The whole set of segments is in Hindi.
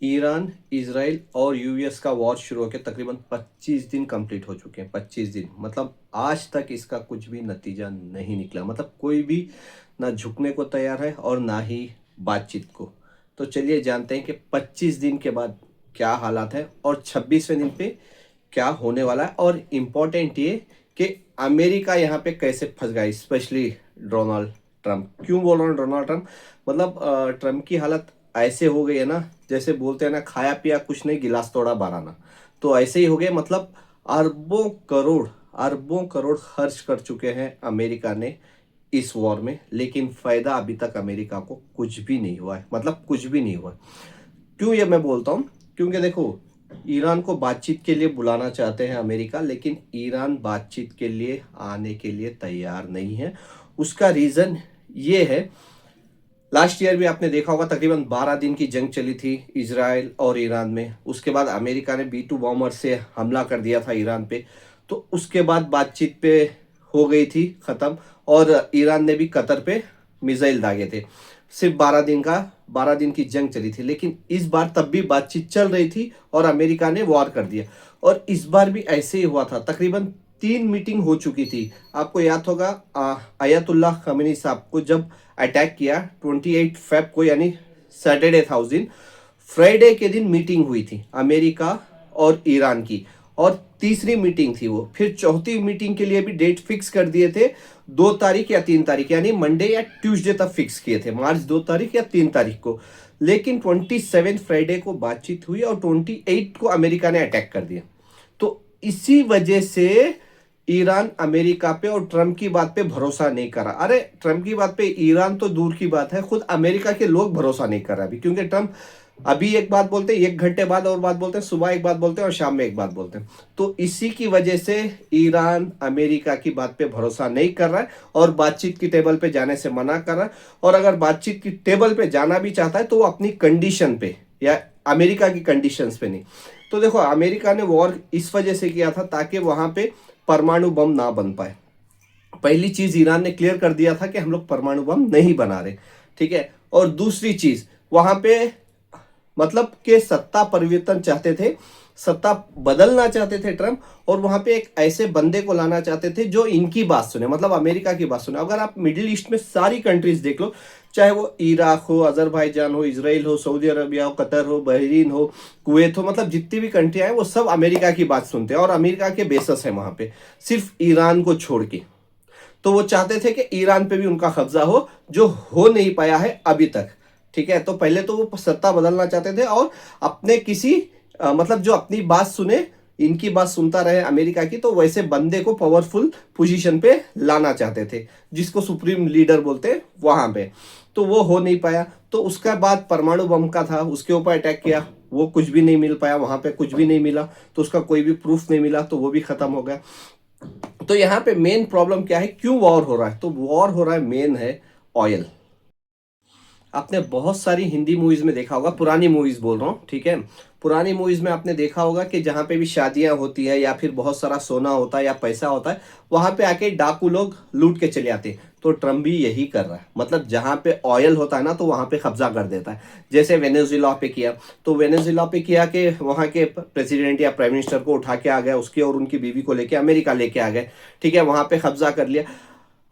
ईरान, इजराइल और यूएस का वॉर शुरू होकर तकरीबन 25 दिन कंप्लीट हो चुके हैं। 25 दिन मतलब आज तक इसका कुछ भी नतीजा नहीं निकला। मतलब कोई भी ना झुकने को तैयार है और ना ही बातचीत को। तो चलिए जानते हैं कि 25 दिन के बाद क्या हालात है और 26वें दिन पे क्या होने वाला है। और इम्पोर्टेंट ये कि अमेरिका यहाँ पे कैसे फंस गया, स्पेशली डोनाल्ड ट्रंप। क्यों बोल रहा हूँ डोनाल्ड ट्रंप? मतलब ट्रंप की हालत ऐसे हो गई है ना, जैसे बोलते हैं ना, खाया पिया कुछ नहीं, गिलास तोड़ा बाराना। तो ऐसे ही हो गए। मतलब अरबों करोड़ खर्च कर चुके हैं अमेरिका ने इस वॉर में, लेकिन फायदा अभी तक अमेरिका को कुछ भी नहीं हुआ है। मतलब कुछ भी नहीं हुआ है। क्यों ये मैं बोलता हूँ? क्योंकि देखो, ईरान को बातचीत के लिए बुलाना चाहते हैं अमेरिका, लेकिन ईरान बातचीत के लिए आने के लिए तैयार नहीं है। उसका रीज़न ये है, लास्ट ईयर भी आपने देखा होगा तकरीबन 12 दिन की जंग चली थी इजराइल और ईरान में। उसके बाद अमेरिका ने B2 बॉम्बर से हमला कर दिया था ईरान पे। तो उसके बाद बातचीत पे हो गई थी ख़त्म। और ईरान ने भी कतर पे मिसाइल दागे थे। सिर्फ 12 दिन की जंग चली थी, लेकिन इस बार तब भी बातचीत चल रही थी और अमेरिका ने वॉर कर दिया। और इस बार भी ऐसे ही हुआ था। तकरीबन 3 मीटिंग हो चुकी थी। आपको याद होगा अयतुल्लाह खमेनी साहब को जब अटैक किया 28 फेब को, यानी सैटरडे था उस दिन। फ्राइडे के दिन मीटिंग हुई थी अमेरिका और ईरान की। और तीसरी मीटिंग थी वो। फिर चौथी मीटिंग के लिए भी डेट फिक्स कर दिए थे, 2 तारीख या 3 तारीख, यानी मंडे या ट्यूसडे तक फिक्स किए थे, मार्च 2 तारीख या 3 तारीख को। लेकिन 27 फ्राइडे को बातचीत हुई और 28 को अमेरिका ने अटैक कर दिया। तो इसी वजह से ईरान अमेरिका पे और ट्रम्प की बात पे भरोसा नहीं करा। अरे ट्रम्प की बात पे ईरान तो दूर की बात है, खुद अमेरिका के लोग भरोसा नहीं कर रहे अभी। क्योंकि ट्रम्प अभी एक बात बोलते हैं, 1 घंटे बाद और बात बोलते हैं, सुबह एक बात बोलते हैं और शाम में एक बात बोलते हैं। तो इसी की वजह से ईरान अमेरिका की बात पे भरोसा नहीं कर रहा है और बातचीत की टेबल पे जाने से मना कर रहा है। और अगर बातचीत की टेबल पे जाना भी चाहता है तो वो अपनी कंडीशन पे, या अमेरिका की कंडीशंस पे नहीं। तो देखो, अमेरिका ने वॉर इस वजह से किया था ताकि वहां पे परमाणु बम ना बन पाए। पहली चीज ईरान ने क्लियर कर दिया था कि हम लोग परमाणु बम नहीं बना रहे। ठीक है। और दूसरी चीज, वहां पे मतलब के सत्ता परिवर्तन चाहते थे, सत्ता बदलना चाहते थे ट्रम्प। और वहां पे एक ऐसे बंदे को लाना चाहते थे जो इनकी बात सुने, मतलब अमेरिका की बात सुने। अगर आप मिडिल ईस्ट में सारी कंट्रीज देख लो, चाहे वो इराक हो, अजरबैजान हो, इसराइल हो, सऊदी अरबिया हो, कतर हो, बहरीन हो, कुवैत हो, मतलब जितनी भी कंट्रियां हैं वो सब अमेरिका की बात सुनते हैं और अमेरिका के बेसस है वहां पे, सिर्फ ईरान को छोड़ के। तो वो चाहते थे कि ईरान पे भी उनका कब्जा हो, जो हो नहीं पाया है अभी तक। ठीक है। तो पहले तो वो सत्ता बदलना चाहते थे और अपने किसी मतलब जो अपनी बात सुने, इनकी बात सुनता रहे अमेरिका की, तो वैसे बंदे को पावरफुल पोजीशन पे लाना चाहते थे, जिसको सुप्रीम लीडर बोलते हैं वहां पे। तो वो हो नहीं पाया। तो उसका बाद परमाणु बम का था, उसके ऊपर अटैक किया, वो कुछ भी नहीं मिल पाया, वहां पे कुछ भी नहीं मिला। तो उसका कोई भी प्रूफ नहीं मिला, तो वो भी खत्म हो गया। तो यहाँ पे मेन प्रॉब्लम क्या है, क्यों वॉर हो रहा है? तो वॉर हो रहा है, मेन है ऑयल। आपने बहुत सारी हिंदी मूवीज में देखा होगा, पुरानी मूवीज बोल रहा हूँ, ठीक है। पुरानी मूवीज में आपने देखा होगा कि जहाँ पे भी शादियां होती है या फिर बहुत सारा सोना होता है या पैसा होता है, वहां पे आके डाकू लोग लूट के चले आते हैं। तो ट्रम्प भी यही कर रहा है। मतलब जहाँ पे ऑयल होता है ना, तो वहां पे कब्जा कर देता है। जैसे वेनेजुएला पे किया। तो वेनेजुएला पे किया कि वहां के प्रेसिडेंट या प्राइम मिनिस्टर को उठा के आ गया, उसके और उनकी बीवी को लेके अमेरिका लेके आ गए। ठीक है। वहां पे कब्जा कर लिया।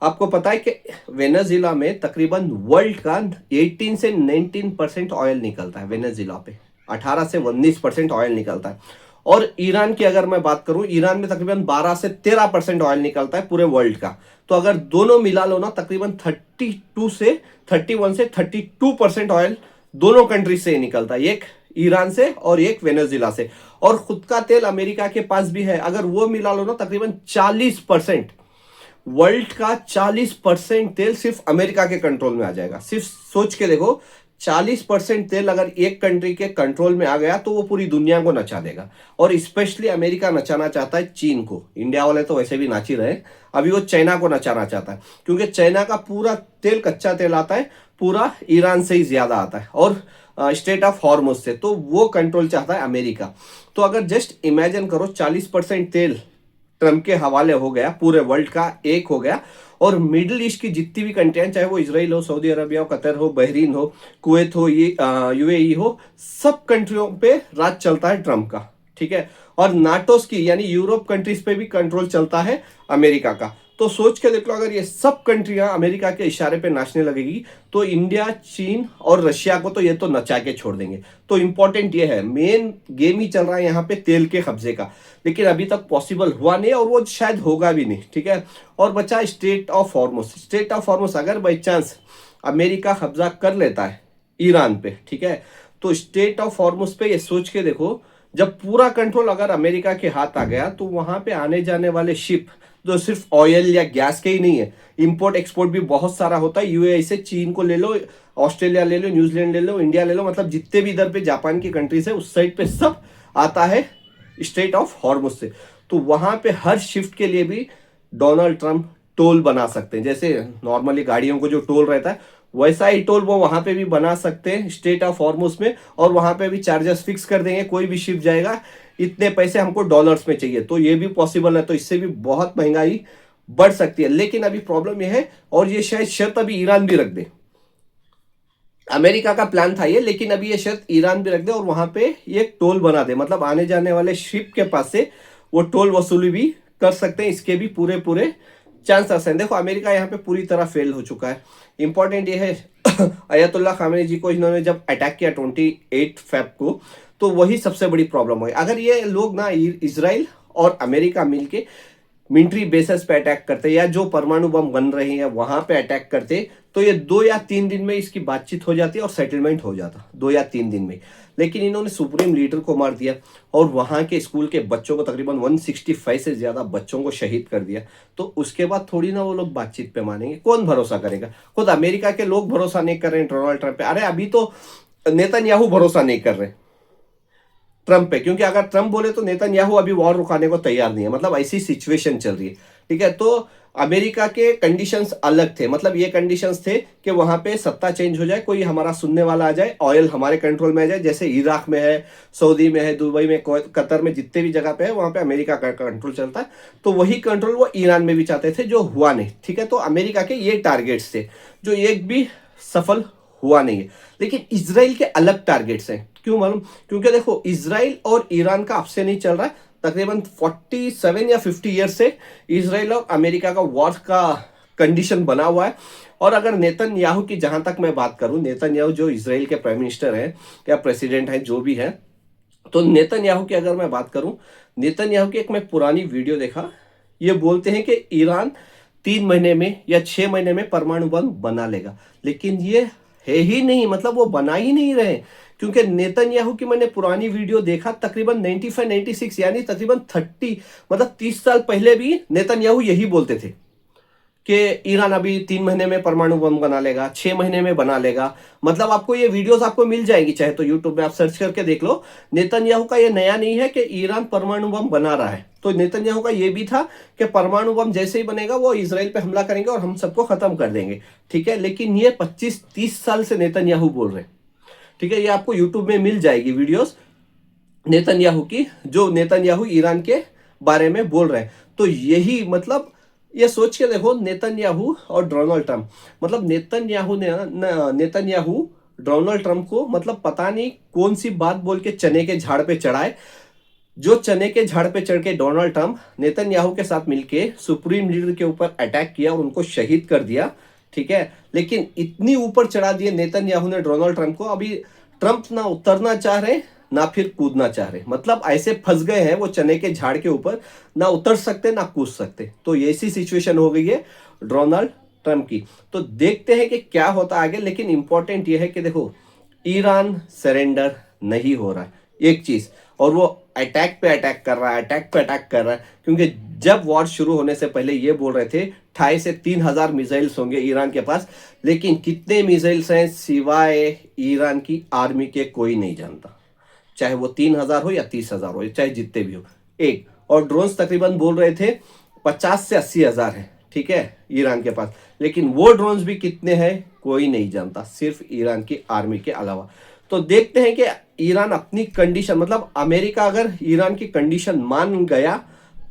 आपको पता है कि वेनेजुएला में तकरीबन वर्ल्ड का 18 से 19% ऑयल निकलता है वेनेजुएला पे। 18 से 19% ऑयल निकलता है। और ईरान की अगर मैं बात करूं, ईरान में तकरीबन 12 से 13% ऑयल निकलता है पूरे वर्ल्ड का। तो अगर दोनों मिला लो ना, तकरीबन 32 से 31 से 32% ऑयल दोनों कंट्री से निकलता है, एक ईरान से और एक वेनेजुएला से। और खुद का तेल अमेरिका के पास भी है। अगर वो मिला लो ना, तकरीबन 40%, वर्ल्ड का 40% तेल सिर्फ अमेरिका के कंट्रोल में आ जाएगा। सिर्फ सोच के देखो, 40% तेल अगर एक कंट्री के कंट्रोल में आ गया तो वो पूरी दुनिया को नचा देगा। और स्पेशली अमेरिका नचाना चाहता है चीन को। इंडिया वाले तो वैसे भी नाच ही रहे। अभी वो चाइना को नचाना चाहता है, क्योंकि चाइना का पूरा तेल, कच्चा तेल आता है पूरा ईरान से ही ज्यादा आता है, और स्टेट ऑफ हॉर्मुज से। तो वो कंट्रोल चाहता है अमेरिका। तो अगर जस्ट इमेजिन करो, 40% तेल ट्रम्प के हवाले हो गया, पूरे वर्ल्ड का एक हो गया। और मिडिल ईस्ट की जितनी भी कंट्रियां, चाहे वो इसराइल हो, सऊदी अरबिया हो, कतर हो, बहरीन हो, कुवैत हो, ये यूएई हो, सब कंट्रियों पे राज चलता है ट्रम्प का, ठीक है। और नाटोस की यानी यूरोप कंट्रीज पे भी कंट्रोल चलता है अमेरिका का। तो सोच के देख लो, अगर ये सब कंट्रियां अमेरिका के इशारे पे नाचने लगेगी तो इंडिया, चीन और रशिया को तो ये तो नचा के छोड़ देंगे। तो इंपॉर्टेंट ये है, मेन गेम ही चल रहा है यहाँ पे तेल के कब्जे का, लेकिन अभी तक पॉसिबल हुआ नहीं और वो शायद होगा भी नहीं, ठीक है। और बचा straight of Hormuz. Straight of Hormuz अगर बाई चांस अमेरिका कब्जा कर लेता है ईरान पे, ठीक है, तो स्ट्रेट ऑफ हॉर्मुज पे ये सोच के देखो, जब पूरा कंट्रोल अगर अमेरिका के हाथ आ गया तो वहां पे आने जाने वाले शिप जो सिर्फ ऑयल या गैस के ही नहीं है, इंपोर्ट एक्सपोर्ट भी बहुत सारा होता है। यूएई से चीन को ले लो, ऑस्ट्रेलिया ले लो, न्यूजीलैंड ले लो, इंडिया ले लो, मतलब जितने भी इधर पे जापान की कंट्रीज है उस साइड पे सब आता है स्ट्रेट ऑफ हॉर्मुज से। तो वहां पे हर शिफ्ट के लिए भी डोनाल्ड ट्रंप टोल बना सकते हैं। जैसे नॉर्मली गाड़ियों को जो टोल रहता है वैसा ही टोल वो वहां पे भी बना सकते हैं स्ट्रेट ऑफ हॉर्मुज में, और वहां पे भी चार्जेस फिक्स कर देंगे। कोई भी शिप जाएगा इतने पैसे हमको डॉलर्स में चाहिए, तो ये भी पॉसिबल है। तो इससे भी बहुत महंगाई बढ़ सकती है। लेकिन अभी प्रॉब्लम यह है, और ये शायद शर्त अभी ईरान भी रख दे, अमेरिका का प्लान था ये, लेकिन अभी ये शर्त ईरान भी रख दे और वहां पे ये टोल बना दे, मतलब आने जाने वाले शिप के पास से वो टोल वसूली भी कर सकते हैं। इसके भी पूरे पूरे चांसेस हैं। देखो अमेरिका यहाँ पे पूरी तरह फेल हो चुका है। इंपॉर्टेंट ये है अयतुल्ला खामेनी जी को इन्होंने जब अटैक किया 28 फेब को, तो वही सबसे बड़ी प्रॉब्लम हुई। अगर ये लोग ना इजराइल और अमेरिका मिलके मिलिट्री बेसिस पे अटैक करते या जो परमाणु बम बन रहे हैं वहां पे अटैक करते, तो ये 2 या 3 दिन में इसकी बातचीत हो जाती और सेटलमेंट हो जाता, 2 या 3 दिन में। लेकिन इन्होंने सुप्रीम लीडर को मार दिया और वहां के स्कूल के बच्चों को, तकरीबन 165 से ज्यादा बच्चों को शहीद कर दिया। तो उसके बाद थोड़ी ना वो लोग बातचीत पे मानेंगे, कौन भरोसा करेगा? खुद अमेरिका के लोग भरोसा नहीं कर रहे हैं डोनाल्ड ट्रंप पे। अरे अभी तो नेतन्याहू भरोसा नहीं कर रहे ट्रंप पे, क्योंकि अगर ट्रंप बोले तो नेतन्याहू अभी वॉर रुकाने को तैयार नहीं है। मतलब ऐसी सिचुएशन चल रही है, ठीक है। तो अमेरिका के कंडीशंस अलग थे, मतलब ये कंडीशंस थे कि वहां पे सत्ता चेंज हो जाए, कोई हमारा सुनने वाला आ जाए, ऑयल हमारे कंट्रोल में आ जाए, जैसे इराक में है, सऊदी में है, दुबई में, कतर में, जितने भी जगह पे है वहां पे अमेरिका का कंट्रोल चलता है। तो वही कंट्रोल वो ईरान में भी चाहते थे, जो हुआ नहीं, ठीक है। तो अमेरिका के ये टारगेट्स थे जो एक भी सफल हुआ नहीं है। लेकिन इसराइल के अलग टारगेट्स हैं। क्यों मालूम? क्योंकि देखो इसराइल और ईरान का आपसे नहीं चल रहा है, तकरीबन 47 या 50 ईयर से इसराइल और अमेरिका का वॉर का कंडीशन बना हुआ है। और अगर नेतन्याहू की जहां तक मैं बात करूं, नेतन्याहू जो इसराइल के प्राइम मिनिस्टर हैं या प्रेसिडेंट हैं जो भी हैं, तो नेतन्याहू की अगर मैं बात करूं, नेतन्याहू की एक मैं पुरानी वीडियो देखा, ये बोलते हैं कि ईरान 3 महीने में या 6 महीने में परमाणु बम बना लेगा। लेकिन ये है ही नहीं, मतलब वो बना ही नहीं रहे। क्योंकि नेतन्याहू की मैंने पुरानी वीडियो देखा, तकरीबन 95 96 यानी तकरीबन 30 साल पहले भी नेतन्याहू यही बोलते थे कि ईरान अभी 3 महीने में परमाणु बम बना लेगा, 6 महीने में बना लेगा। मतलब आपको ये वीडियोस आपको मिल जाएगी, चाहे तो यूट्यूब में आप सर्च करके देख लो। नेतन्याहू का ये नया नहीं है कि ईरान परमाणु बम बना रहा है। तो नेतन्याहू का ये भी था कि परमाणु बम जैसे ही बनेगा वो इसराइल पे हमला करेंगे और हम सबको खत्म कर देंगे, ठीक है। लेकिन ये 25-30 साल से नेतन्याहू बोल रहे हैं, ठीक है। ये आपको यूट्यूब में मिल जाएगी वीडियोस नेतन्याहू की, जो नेतन्याहू ईरान के बारे में बोल रहे हैं। तो यही मतलब ये सोच के देखो, नेतन्याहू और डोनाल्ड ट्रंप, मतलब नेतन्याहू डोनाल्ड ट्रंप को मतलब पता नहीं कौन सी बात बोल के चने के झाड़ पे चढ़ाए, जो चने के झाड़ पे चढ़ के डोनाल्ड ट्रंप नेतन्याहू के साथ मिलके सुप्रीम लीडर के ऊपर अटैक किया और उनको शहीद कर दिया, ठीक है। लेकिन इतनी ऊपर चढ़ा दिए नेतन्याहू ने डोनाल्ड ट्रंप को, अभी ट्रंप ना उतरना चाह रहे ना फिर कूदना चाह रहे, मतलब ऐसे फंस गए हैं वो चने के झाड़ के ऊपर, ना उतर सकते ना कूद सकते। तो ऐसी सिचुएशन हो गई है डोनाल्ड ट्रंप की। तो देखते हैं कि क्या होता आगे। लेकिन इंपॉर्टेंट ये है कि देखो ईरान सरेंडर नहीं हो रहा है, एक चीज, और वो अटैक पे अटैक कर रहा है, अटैक पे अटैक कर रहा है। क्योंकि जब वॉर शुरू होने से पहले ये बोल रहे थे 2,500 से 3,000 मिसाइल्स होंगे ईरान के पास, लेकिन कितने मिसाइल्स हैं सिवाय ईरान की आर्मी के कोई नहीं जानता। चाहे वो 3,000 हो या 30,000 हो, चाहे जितने भी हो, एक। और ड्रोन्स तकरीबन बोल रहे थे 50 से 80,000 है, ठीक है, ईरान के पास। लेकिन वो ड्रोन्स भी कितने हैं कोई नहीं जानता, सिर्फ ईरान की आर्मी के अलावा। तो देखते हैं कि ईरान अपनी कंडीशन, मतलब अमेरिका अगर ईरान की कंडीशन मान गया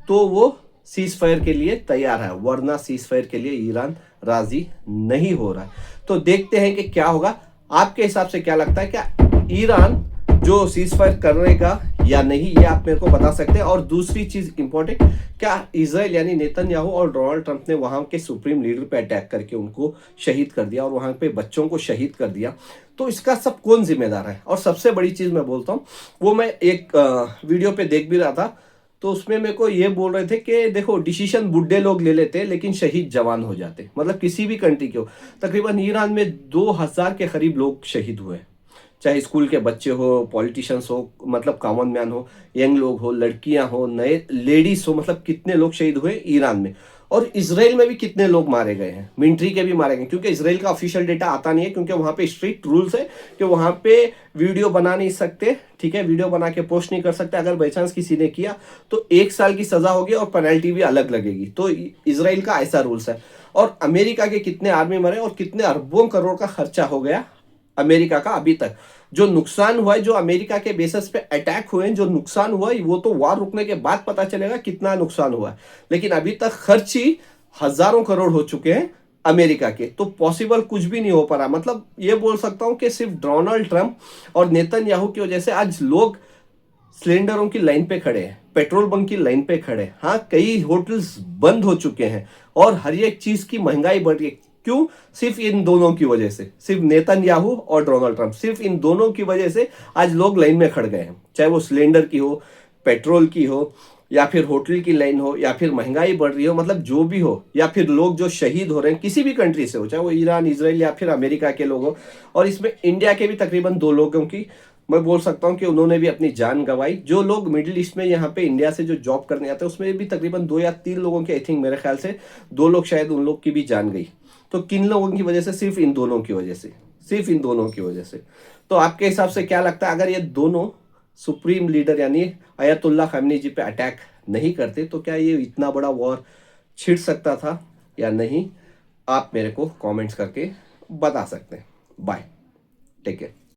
तो वो सीज फायर के लिए तैयार है, वरना सीज फायर के लिए ईरान राजी नहीं हो रहा है। तो देखते हैं कि क्या होगा। आपके हिसाब से क्या लगता है, क्या ईरान जो सीज फायर करेगा या नहीं, ये आप मेरे को बता सकते हैं। और दूसरी चीज इंपॉर्टेंट, क्या इजराइल यानी नेतन्याहू और डोनाल्ड ट्रंप ने वहां के सुप्रीम लीडर पे अटैक करके उनको शहीद कर दिया और वहां पे बच्चों को शहीद कर दिया, तो इसका सब कौन जिम्मेदार है? और सबसे बड़ी चीज मैं बोलता हूँ, वो मैं एक वीडियो पे देख भी रहा था, तो उसमें मेरे को ये बोल रहे थे कि देखो डिसीजन बुढ़े लोग ले लेते हैं लेकिन शहीद जवान हो जाते, मतलब किसी भी कंट्री के हो। तकरीबन ईरान में 2000 के करीब लोग शहीद हुए, चाहे स्कूल के बच्चे हो, पॉलिटिशियंस हो, मतलब कॉमन मैन हो, यंग लोग हो, लड़कियां हो, नए लेडीज हो, मतलब कितने लोग शहीद हुए ईरान में। और इसराइल में भी कितने लोग मारे गए हैं, मिलिट्री के भी मारे गए, क्योंकि इसराइल का ऑफिशियल डेटा आता नहीं है, क्योंकि वहां पे स्ट्रिक्ट रूल्स है कि वहां पे वीडियो बना नहीं सकते, ठीक है, वीडियो बना के पोस्ट नहीं कर सकते। अगर बाई चांस किसी ने किया तो 1 साल की सजा होगी और पेनल्टी भी अलग लगेगी। तो इसराइल का ऐसा रूल्स है। और अमेरिका के कितने आर्मी मरे और कितने अरबों करोड़ का खर्चा हो गया अमेरिका का अभी तक, जो नुकसान हुआ है, जो अमेरिका के बेसिस पे अटैक हुए हैं, जो नुकसान हुआ है, वो तो वार रुकने के बाद पता चलेगा कितना नुकसान हुआ है। लेकिन अभी तक खर्च ही हजारों करोड़ हो चुके हैं अमेरिका के, तो पॉसिबल कुछ भी नहीं हो पा रहा। मतलब ये बोल सकता हूं कि सिर्फ डोनाल्ड ट्रंप और नेतन्याहू की वजह से आज लोग सिलेंडरों की लाइन पे खड़े हैं, पेट्रोल बंक की लाइन पे खड़े हैं। हाँ, कई होटल्स बंद हो चुके हैं और हर एक चीज की महंगाई बढ़ रही है। क्यों? सिर्फ इन दोनों की वजह से, सिर्फ नेतन्याहू और डोनाल्ड ट्रंप, सिर्फ इन दोनों की वजह से आज लोग लाइन में खड़ गए हैं। चाहे वो सिलेंडर की हो, पेट्रोल की हो, या फिर होटल की लाइन हो, या फिर महंगाई बढ़ रही हो, मतलब जो भी हो, या फिर लोग जो शहीद हो रहे हैं किसी भी कंट्री से हो, चाहे वो ईरान, इजराइल या फिर अमेरिका के लोग हो। और इसमें इंडिया के भी तकरीबन 2 लोगों की मैं बोल सकता हूं कि उन्होंने भी अपनी जान गंवाई। जो लोग मिडिल ईस्ट में यहाँ पे इंडिया से जो जॉब करने आते हैं उसमें भी तकरीबन 2 या 3 लोगों की, आई थिंक मेरे ख्याल से 2 लोग शायद उन लोग की भी जान गई। तो किन लोगों की वजह से? सिर्फ इन दोनों की वजह से, सिर्फ इन दोनों की वजह से। तो आपके हिसाब से क्या लगता है, अगर ये दोनों सुप्रीम लीडर यानी अयतुल्ला खamenei जी पे अटैक नहीं करते तो क्या ये इतना बड़ा वॉर छिड़ सकता था या नहीं? आप मेरे को कमेंट्स करके बता सकते हैं। Bye, take care.